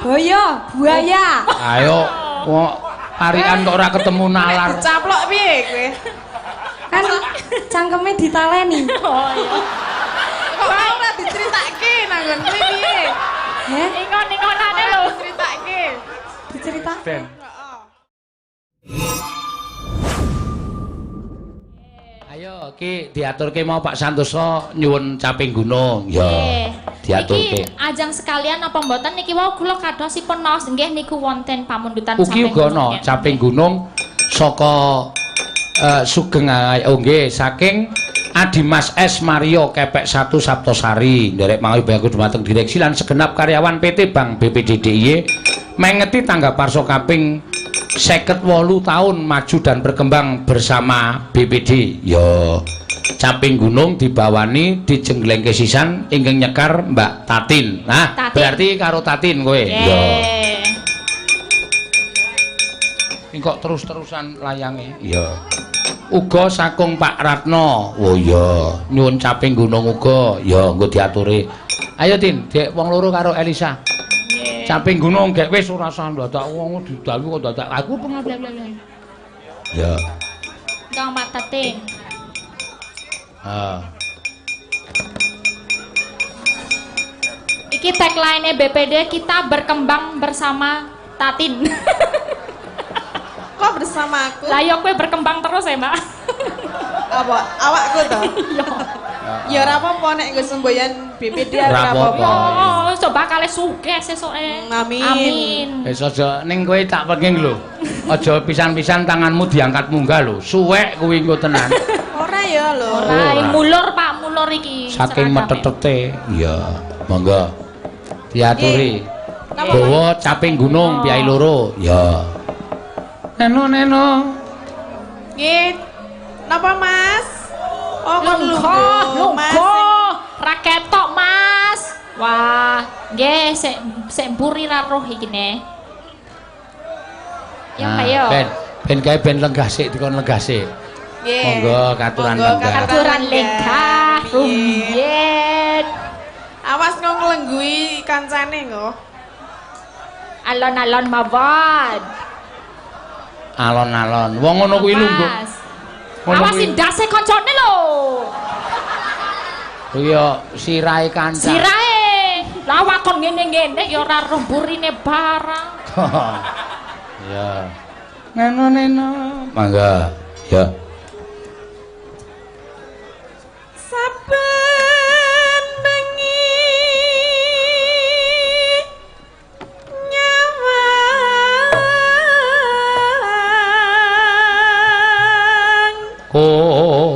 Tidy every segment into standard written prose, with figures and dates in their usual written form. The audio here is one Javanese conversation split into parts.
Buaya. Ayo, parikan kok ora ketemu nalar. Caplok piye kowe? Kan cangkeme ditaleni. Oh iya. Kok ora diceritake nanggon kowe piye? Heh, Ingon-ingonane lho diceritake. dicerita. Ben. Ayo, ki diaturke mau Pak Santoso nyuwun caping gunung. Ya. Diaturke. Niki ajang sekalian apa mboten niki wau kula kadosipun maos nggih niku wonten pamundutan Ugi uga ana caping gunung saka Sugeng nggih saking Adimas S Mario Kepek 1 Saptosari nderek mangawi bagus dumateng direksi lan segenap karyawan PT Bank BPD DIY mengeti tanggap parso kaping 58 tahun maju dan berkembang bersama BPD. Yo caping gunung dibawani dijengglengke sisan ingkang nyekar Mbak Tatin. Nah, Tatin. berarti karo Tatin kowe. Yo. Kok terus-terusan layange. Iya. Uga sakung Pak Ratno. Oh iya, nyuwun caping gunung uga. Ya, engko diaturi. Ayo Tin, Dek wong loro karo Elisa. Caping gunung gek wis ora usah dadak wong didalu kok dadak aku pengen. Ya. Kang Pak Tating. Iki tagline BPD kita berkembang bersama Tatin. Kok bersama aku? Lah yo kowe berkembang terus ya, Mbak. Apa? Awakku to? Ya ora apa-apa nek nggo semboyan BPD ora apa-apa. Oh, coba kali sugih sesuke. Amin. Amin. Wis aja ning kowe tak penging lho. Aja pisan-pisan tanganmu diangkat munggah lho. Suwek kuwi engko tenan. Ora ya lho. Ora, mulur Pak, mulur iki. Saking metetete. Iya, monggo. Diaturi. Napa, Bawa caping gunung piyai loro. Ya. Neno. Nggih. Napa, Mas? Oh, kok Lungguh, Mas. ra ketok, Mas. Wah, nggih sik mburi ra roh iki ne. Ya ayo. Ben kae ben lenggah sik dikon lenggah sik. Nggih. Monggo katuran lenggah. Katuran lenggah, rumiyin. Awas kok nglengguhi kancane kok. Alon-alon mawon. Alon-alon. Wong ngono kuwi lungguh. Awas ndase kancane lho. Iya, sirahe kanca. Sirahe. Lah wakon ngene-ngene ya ora roh mburine barang. Ya. Neno. Mangga. Ya. Saben bengi nyawang konang.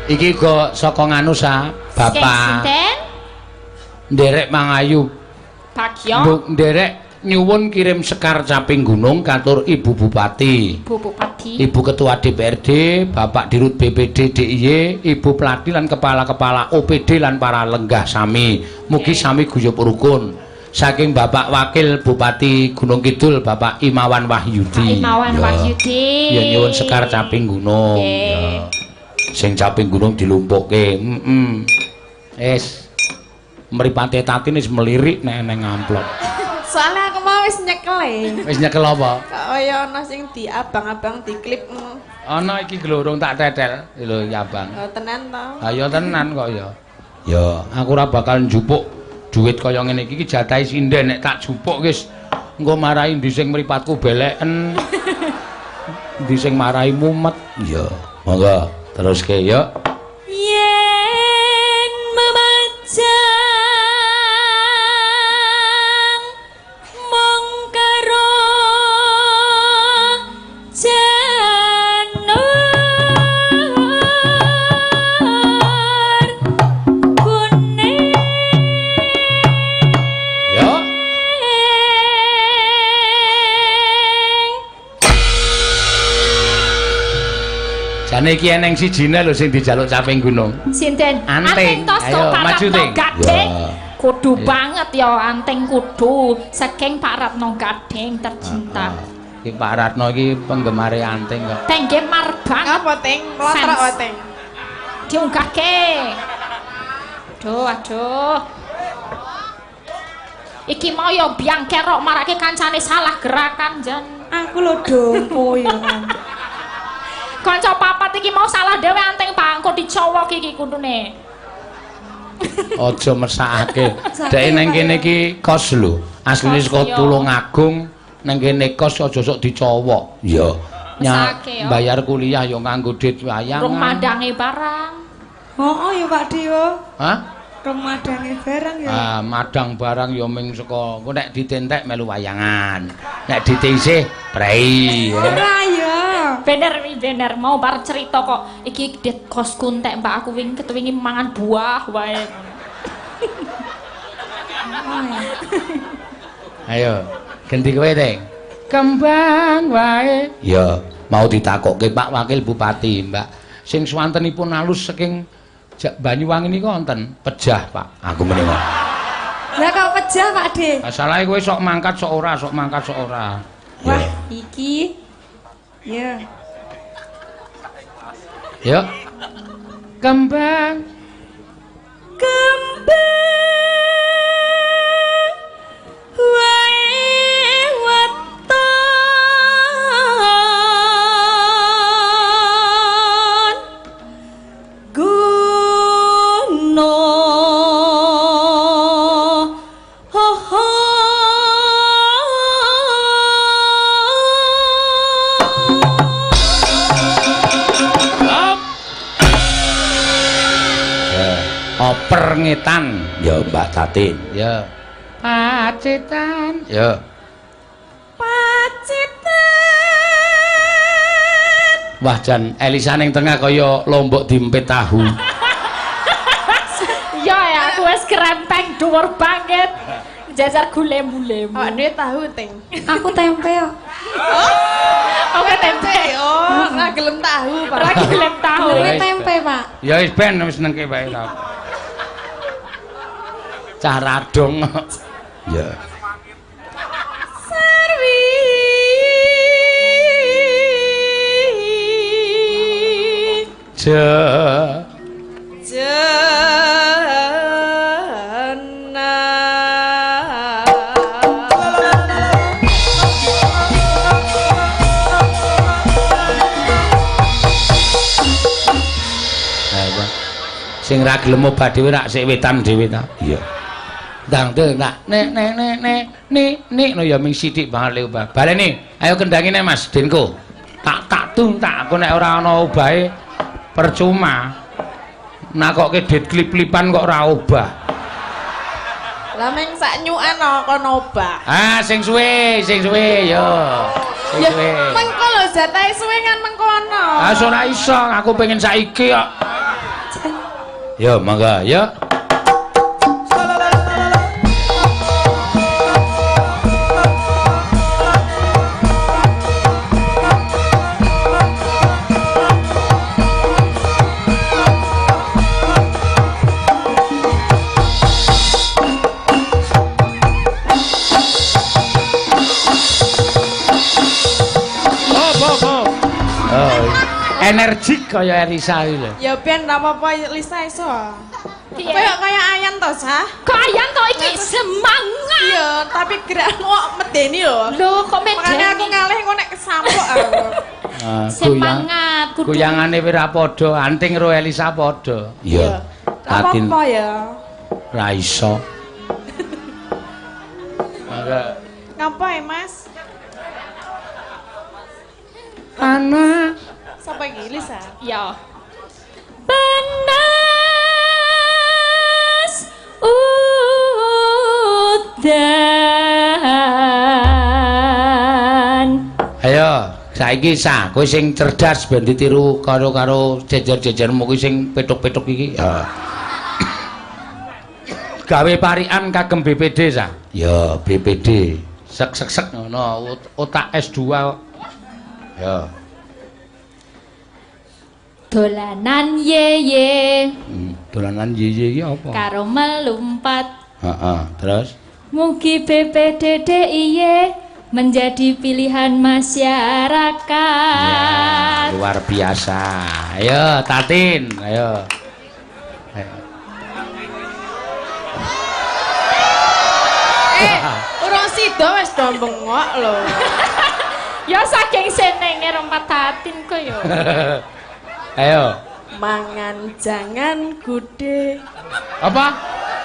Iki go saka nganu sa, Bapak. Sinten? Nderek Mangayu. Bagyo. Mbok nderek nyuwun kirim sekar caping gunung katur Ibu Bupati. Bu Bupati. Ibu Ketua DPRD, Bapak Dirut BPD DIY, Ibu Pelati lan kepala-kepala OPD lan para lenggah sami. Mugi sami guyub rukun. Saking Bapak Wakil Bupati Gunung Kidul, Bapak Imawan Wahyudi. Imawan Wahyudi. Ya nyuwun sekar caping gunung. Ya. Sing caping gunung dilumpukke. Es mripate Tatin wis melirik nek neng amplop. Soalnya aku mau wis nyekel. Wis nyekel apa? Kaya ana sing diabang-abang diklip. Ana iki glorong tak tetel lho ya Bang. Tenan to. Ha ya tenan kok ya. Ya, aku ora bakal njupuk duit kaya ngene iki jatahe sinden nek tak jupuk wis engko marahi ndi sing mripatku beleken. Ndi sing marahi mumet. Ya, monggo teruske ya. Yen memajang mong karo janur kuning. Ya. Jane iki eneng sijine lho sing dijaluk caping gunung. Sinten? Anting. Tos Ayo, maju, Ting. Gading. Kudu banget ya Anting kudu saking Pak Ratno Gading tercinta. Iki Pak Ratno iki penggemar Anting kok. Penggemar banget. Apa Ting? Klotrok wae Ting. Diunggahke. Aduh. Iki mau ya biang kerok marake kancane salah gerakan jan. Aku lho dompo ya kan. Kanca papat iki mau salah dhewe Anting Pak, engko dicowok iki kudune. Aja mesakake. Dek nang kene iki kos lho. Asline saka Tulungagung nang kene kos aja sok dicowok. Ya. Bayar kuliah ya nganggo duit wayangan. Rung madange barang. Oh ya Pak Dewa. Hah? Remadange barang ya. Ah, madang barang ya ming saka engko nek ditentek melu wayangan. Nek ditisih prei. Ora ya. Bener mau bar cerita kok iki det kosku entek Mbak aku wingi mangan buah wae. Ayo, ganti kowe Teng. Kembang wae. Ya, mau ditakokke Pak Wakil Bupati, Mbak. Sing swantenipun alus saking Banyuwangi niku wonten pejah, Pak. Aku mrene. Lah kok pejah Pak De? Masalahe kowe sok mangkat sok ora. Wah, iki. Ya. Yuk. Kembang wae weton gunung oper ngetan ya Mbak Tatin ya Pacitan ya Pacitan wah jan Elisa ning tengah kaya lombok diempit tahu Ya aku wis krempeng dhuwur banget jajar gulem-gulem Awakne tahu Ting. Aku tempe kok. oke tempe Oh, ora gelem tahu, Pak. ora gelem tahu Kuwi tempe, Pak. ya wis ben wis nengke wae ta cah radong ya Sarwi sing ra gelem obah dhewe rak sik wetan dhewe ta iya ndang te nak nek no ya ming sithik banget le obah baleni ayo kendangine Mas Denko tak tung tak aku nek ora ana obahe percuma nakoke dit klip-klipan kok ora obah Lah meng sak nyukan kono obah. ah sing suwe yo sing suwe Mengko lho jatahe suwe kan mengkono. ah ora iso aku pengen saiki kok yo mangga yo energik kaya Elisa iki lho. Ya ben ora apa-apa Lisa iso. Kaya ayan to, Sah. kok ayan to iki semangat Iya, tapi gerak kok medeni lho. lho kok Makane aku medeni ngalih engko nek kesampuk aku. semangat kudu Goyangane ora padha, Anting karo Elisa padha. Iya. Tatin Apa ya? ra iso. Mangga Ngapa ya, Mas? ana Sapa iki Lisa? ya panas udan ayo saiki Sa kowe sing cerdas ben ditiru karo jejer-jejermu kuwi sing petuk-petuk iki ya gawe parikan kagem BPD Sa ya BPD sek ngono otak S2 ya dolanan ye dolanan ye iki apa karo melumpat Heeh, terus Mugi BPDDIY menjadi pilihan masyarakat. ya, luar biasa. Ayo Tatin, ayo. Urung sida wis do bengok lho. Ya saking senenge rompat tatin kok ya. Ayo. Mangan jangan gude. Apa?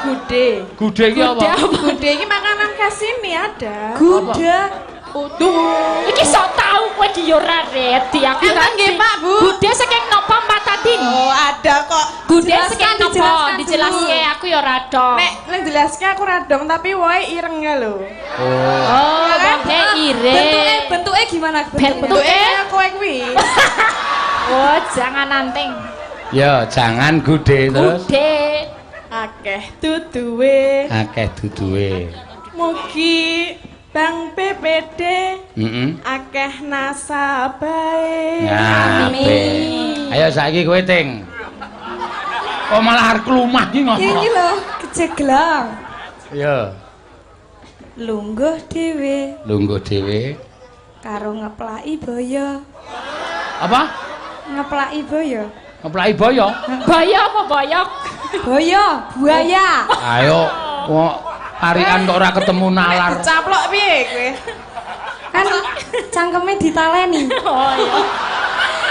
Gude. Gude iki apa? Gude iki makanan khas sini ada. Guda. Utuh. Iki sok tau kowe iki yo ora reti aku Enten nggih, Pak, Bu. Gude saking napa Mbak Tatin? Oh, ada kok. Gude Dijelaskan, saking napa? dijelaskan Dijelaske aku yo ora dong. Nek jelaske aku radong tapi woe ireng ya lho. Oh. Oh, wae ire. Bentuknya gimana? Bentuknya kaya kowe kuwi. Oh, jangan nanting. Ya, jangan gude terus. Gude. Akeh duduwe. Akeh duduhe. Mugi Bang BPD Heeh. akeh nasabahe. Amin. Ayo saiki kowe ting. Kok malah arep lumah iki ngono. Iki lho, kejeglang. Ya, Lungguh dhewe lungguh dhewe. karo ngeplaki boyo. Apa? Ngeplaki boyo. Ngeplaki boyo. Boyo apa boyok? Boyo, buaya. Ayo, kok tarikan kok ora ketemu nalar. Caplok piye kowe? Kan cangkeme ditaleni. Oh iya.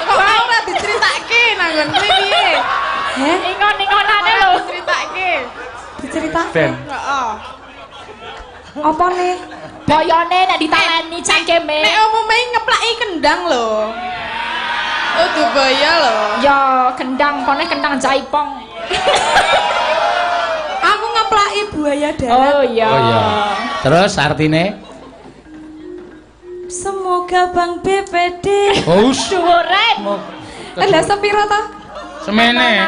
Kok ora diceritake nanggon kowe piye? Heh, Ingon-ingonane lho. Diceritake. diceritake. Ben. Heeh. Apa nih? Boyone nek ditaleni cangkeme. Nek umume ngeplaki kendang lho. Oh, dubaya lho. Ya kendang kone kendang jaipong. Aku ngeplaki buaya darat. Oh iya. Oh iya. Terus artine? Semoga Bang BPD. Oh, Dhuwuren. Lah sepiro to? semene.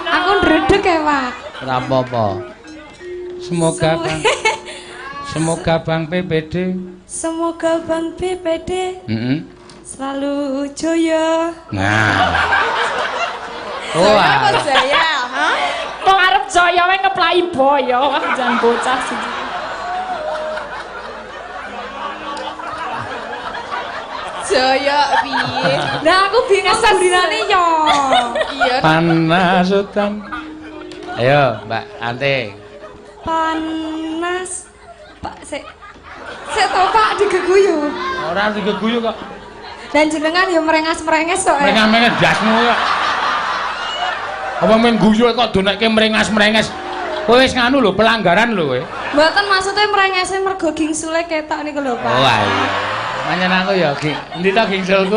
Aku ndredeg ya, Pak. Ora apa-apa. Semoga Bang PPD. Semoga Bang BPD Heeh. selalu jaya. Nah. Apa Wah. Jaya? Hah? Wong arep jaya wae ngeplaki boyo. Wah jan bocah sih. Jaya piye? Nah, aku bingung gurinane yo. Iya. Panas hutan. Ayo, Mbak Ante. Panas. Pak, sik to Pak digeguyu. Ora digeguyu kok. Dan jenengan yo merengas-merenges kok. Mengas-mengas dasmu kok. Apa men guyu kok donekke merengas-merenges. Kowe wis nganu lho, pelanggaran lho kowe. Mboten maksudnya merengese mergo gingsule ketok niku lho, Pak. Oh iya. Manyen aku ya, endi ta gingsulku?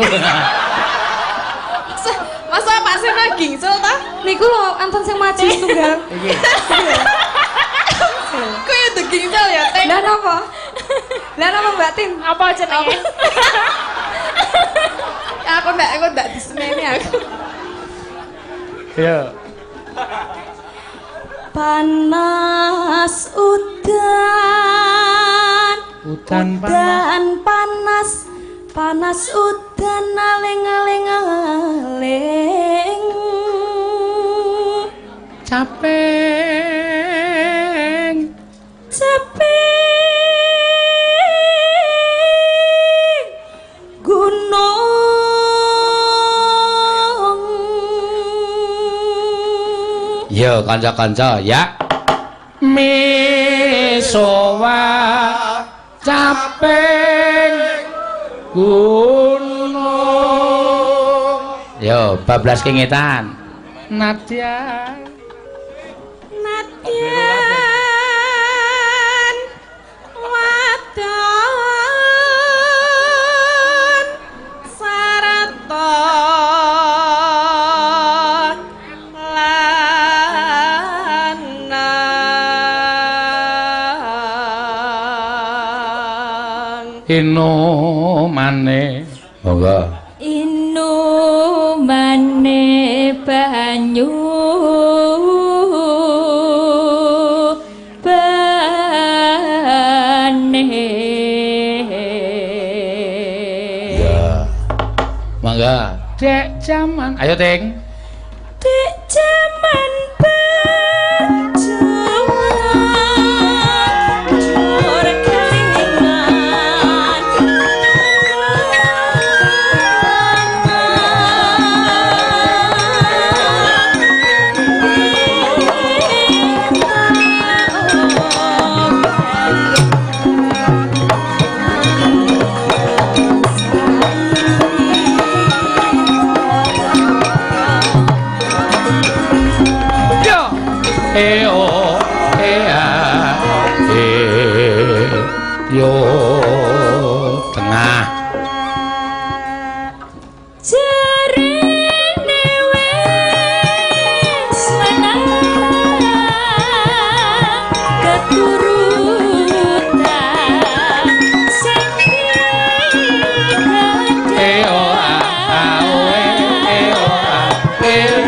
Masa Pak Sena gingsul ta? Niku lho anton sing maju tunggal. Iki. Kok ya tuh gingsul ya, Teng? Lah napa? Lah napa Mbak Tin? Apa jenenge? Aku ndak diseneni aku. Yo. Panas udan. Udan panas. Panas udan aling-aling. Capek. Gunung. Yo kanca-kanca ya. Misowa capek gunung. Yo bablas kengetan. Nadia. Nadyan wadon sarata lanang Ino mane. Monggo. Inumane banyu bane. Ya. Mangga. Dek jaman. Ayo, Ting. Dek jaman banjawan Ayo tengah jarene wis menang keturutan sing eo awe eo eo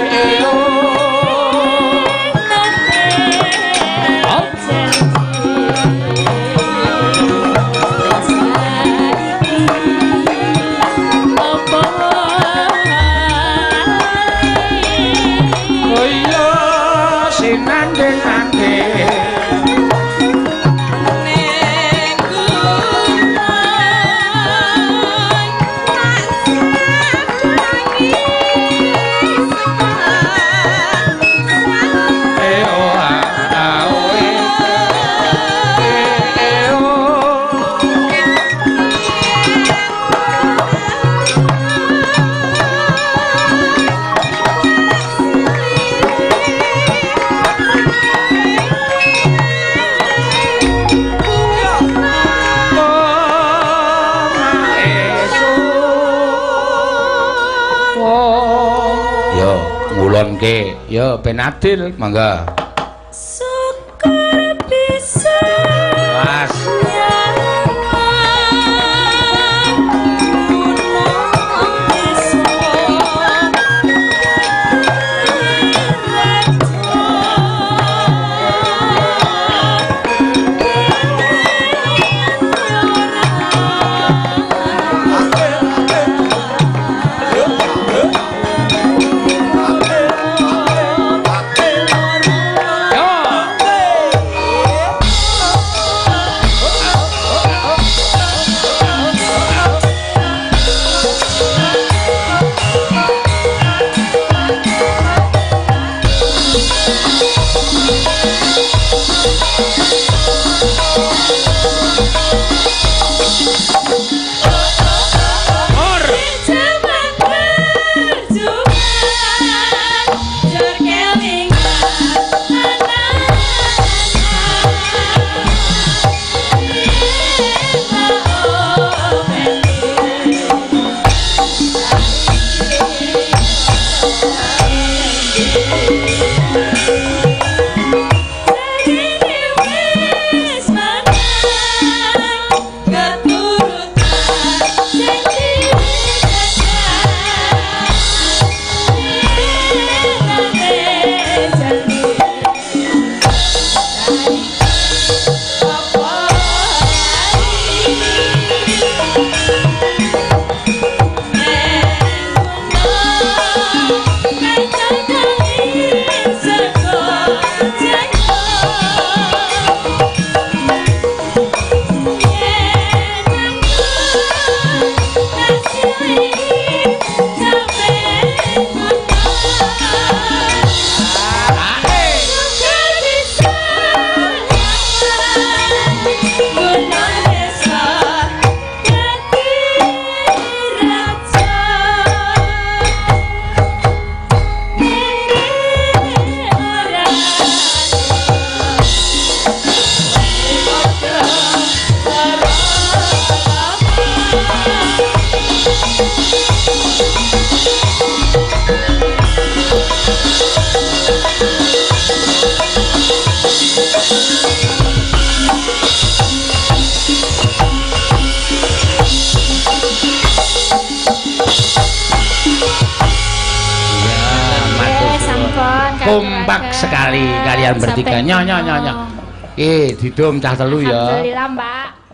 yo penadil mangga syukur bisa mas kompak sekali kalian bertiga. Nyo. Didom cah telu ya. Alhamdulillah, Mbak.